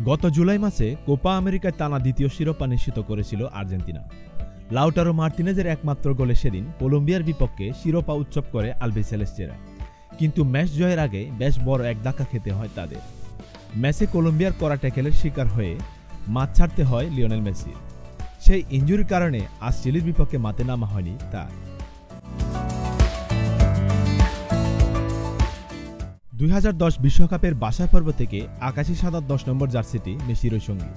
গত জুলাই মাসে কোপা আমেরিকায় টানা দ্বিতীয় শিরোপা নিশ্চিত করেছিল আর্জেন্টিনা। লাউটারো মার্টিনেজের একমাত্র গোলে সেদিন কলম্বিয়ার বিপক্ষে শিরোপা উৎসব করে আলবিসেলেস্তেরা। কিন্তু ম্যাচ জয়ের আগে বেশ বড় এক ধাক্কা খেতে হয় তাদের। ম্যাচে কলম্বিয়ার কড়া ট্যাকেলের শিকার হয়ে মাঠ ছাড়তে হয় লিওনেল মেসির। সেই ইনজুরির কারণে আজ চিলির বিপক্ষে মাঠে নামা হয়নি তার। 2010 বিশ্বকাপের বাছাই পর্ব থেকে আকাশি সাদা 10 নম্বর জার্সিটি মেসিরই সঙ্গী।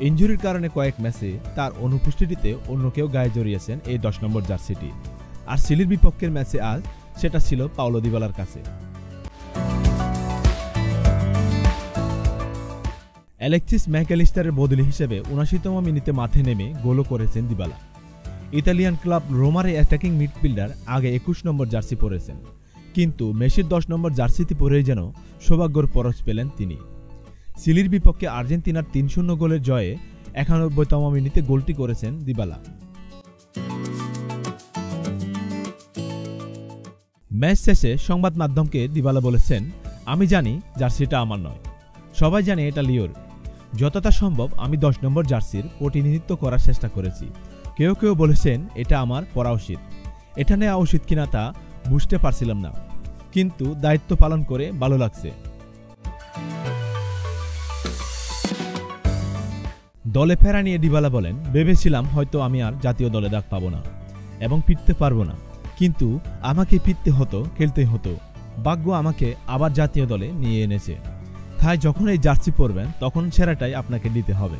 ইনজুরির কারণে কয়েক ম্যাচে তার অনুপস্থিতিতে অন্য কেউ গায়ে জড়িয়েছেন এই 10 নম্বর জার্সিটি। আর চিলির বিপক্ষের ম্যাচে আজ সেটা ছিল পাওলো দিবালার কাছে। অ্যালেক্সিস ম্যাকঅ্যালিস্টারের বদলি হিসেবে 79তম মিনিটে মাঠে নেমে গোলও করেছেন দিবালা। ইতালিয়ান ক্লাব রোমার অ্যাটাকিং মিডফিল্ডার আগে 21 নম্বর জার্সি পরেছেন, কিন্তু মেসির 10 নম্বর জার্সিতে পরেই যেন সৌভাগ্যর পরশ পেলেন তিনি। চিলির বিপক্ষে আর্জেন্টিনার 3-0 গোলের জয়ে 91তম মিনিটে গোলটি করেছেন দিবালা। ম্যাচ শেষে সংবাদ মাধ্যমকে দিবালা বলেছেন, আমি জানি জার্সিটা আমার নয়, সবাই জানে এটা লিওর। যতটা সম্ভব আমি 10 নম্বর জার্সির প্রতিনিধিত্ব করার চেষ্টা করেছি। কেউ কেউ বলেছেন এটা আমার পরা উচিত, এটা নেওয়া উচিত কিনা তা বুঝতে পারছিলাম না, কিন্তু দায়িত্ব পালন করে ভালো লাগছে। দলে ফেরা নিয়ে দিবালা বলেন, ভেবেছিলাম হয়তো আমি আর জাতীয় দলে ডাক পাবো না এবং ফিরতে পারবো না, কিন্তু আমাকে ফিরতে হতো, খেলতে হতো। ভাগ্য আমাকে আবার জাতীয় দলে নিয়ে এনেছে, তাই যখন এই জার্সি পরবেন তখন সেরাটাই আপনাকে দিতে হবে।